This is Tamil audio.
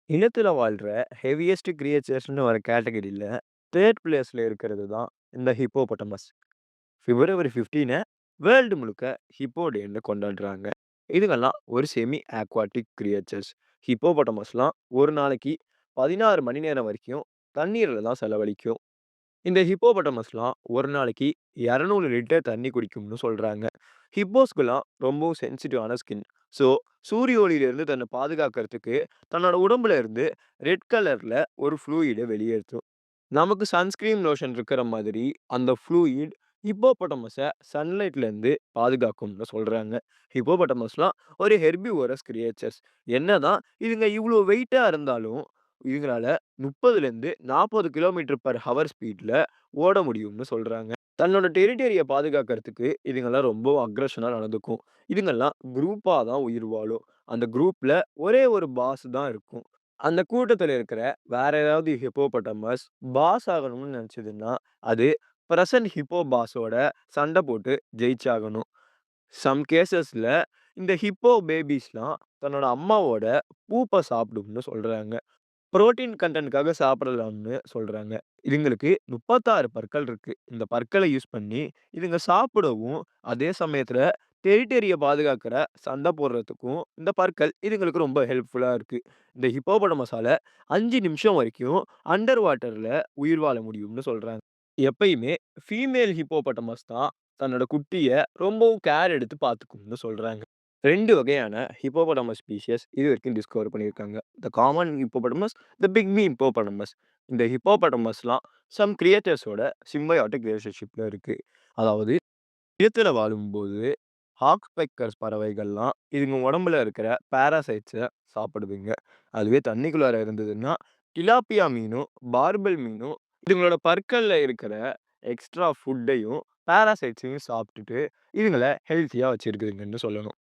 நிலத்துல வாழ்ற ஹெவியஸ்ட் கிரியேச்சர்ஸ்ன்னு வர கேட்டகரியில 3 பிளேஸ்ல இருக்கிறது தான் இந்த ஹிப்போபொட்டமஸ். பிப்ரவரி 15 வேர்ல்டு முழுக்க ஹிப்போ டேன்னு கொண்டாடுறாங்க. இதுங்கெல்லாம் ஒரு செமி அக்வாட்டிக் கிரியேச்சர்ஸ். ஹிப்போபொட்டமஸ்லாம் ஒரு நாளைக்கு 16 மணி நேரம் வரைக்கும் தண்ணீர்ல தான் செலவழிக்கும். இந்த ஹிப்போபொட்டமஸ்லாம் ஒரு நாளைக்கு 200 லிட்டர் தண்ணி குடிக்கும்னு சொல்றாங்க. ஹிப்போஸ்க்குலாம் ரொம்பவும் சென்சிட்டிவான ஸ்கின். ஸோ சூரிய ஒளியிலிருந்து தன்னை பாதுகாக்கிறதுக்கு தன்னோட உடம்புல இருந்து ரெட் கலர்ல ஒரு ஃப்ளூயிட வெளியேற்றும். நமக்கு சன்ஸ்கிரீன் லோஷன் இருக்கிற மாதிரி அந்த ஃப்ளூயிட் ஹிப்போபொட்டமஸ சன்லைட்ல இருந்து பாதுகாக்கும்னு சொல்றாங்க. ஹிப்போபொட்டமஸ்லாம் ஒரு ஹெர்பிவோரஸ் கிரியேச்சர்ஸ். என்னதான் இதுங்க இவ்ளோ வெயிட்டா இருந்தாலும், இதுங்களால 30லேருந்து 40 கிலோமீட்டர் பெர் ஹவர் ஸ்பீட்ல ஓட முடியும்னு சொல்றாங்க. தன்னோட டெரிட்டரிய பாதுகாக்கிறதுக்கு இதுங்கலாம் ரொம்ப அக்ரஷனா நடந்துக்கும். இதுங்கலாம் குரூப்பா தான் உயிர் வாழும். அந்த குரூப்ல ஒரே ஒரு பாஸ் தான் இருக்கும். அந்த கூட்டத்துல இருக்கிற வேற ஏதாவது ஹிப்போபொட்டமஸ் பாஸ் ஆகணும்னு நினைச்சதுன்னா, அது பிரசன்ட் ஹிப்போ பாஸோட சண்டை போட்டு ஜெயிச்சாகணும். சம் கேஸஸ்ல இந்த ஹிப்போ பேபீஸ்லாம் தன்னோட அம்மாவோட பூப்ப சாப்பிடும்னு சொல்றாங்க. புரோட்டீன் கன்டென்ட்காக சாப்பிடலாம்னு சொல்றாங்க. இதுங்களுக்கு 36 பற்கள் இருக்கு. இந்த பற்கள யூஸ் பண்ணி இதுங்க சாப்பிடவும், அதே சமயத்துல டெரிட்டரிய பாதுகாக்கிற சண்டை போடுறதுக்கும் இந்த பற்கள் இதுங்களுக்கு ரொம்ப ஹெல்ப்ஃபுல்லா இருக்கு. இந்த ஹிப்போபோட்டமஸால 5 நிமிஷம் வரைக்கும் அண்டர் வாட்டர்ல உயிர் வாழ முடியும்னு சொல்றாங்க. எப்பயுமே ஃபீமேல் ஹிப்போபோட்டமஸ் தான் தன்னோட குட்டிய ரொம்பவும் கேர் எடுத்து பார்த்துக்கும்னு சொல்றாங்க. 2 வகையான ஹிப்போபோட்டமஸ் ஸ்பீஷிஸ் இதுவரைக்கும் டிஸ்கவர் பண்ணியிருக்காங்க. The common hippopotamus, the PickMe hippopotamus. இந்த ஹிப்போபோட்டமஸ்லாம் சம் கிரியேட்டர்ஸோட சிம்பயோட்டிக் ரிலேஷன்ஷிப்ல இருக்கு. அதாவது நிலத்துல வாழும்போது ஹாக் பெக்கர்ஸ் பறவைகள்லாம் இதுங்க உடம்புல இருக்கிற பாராசைட்ஸ சாப்பிடுதுங்க. அதுவே தண்ணிக்குள்ளார இருந்ததுன்னா, டிலாப்பியா மீனும், பார்பல் மீனும் இதுங்களோட பற்கள்ல இருக்கிற எக்ஸ்ட்ரா ஃபுட்டையும், பாராசைட்ஸையும் சாப்பிட்டுட்டு இதுங்கள ஹெல்த்தியா வச்சிருக்குதுங்கன்னு சொல்லணும்.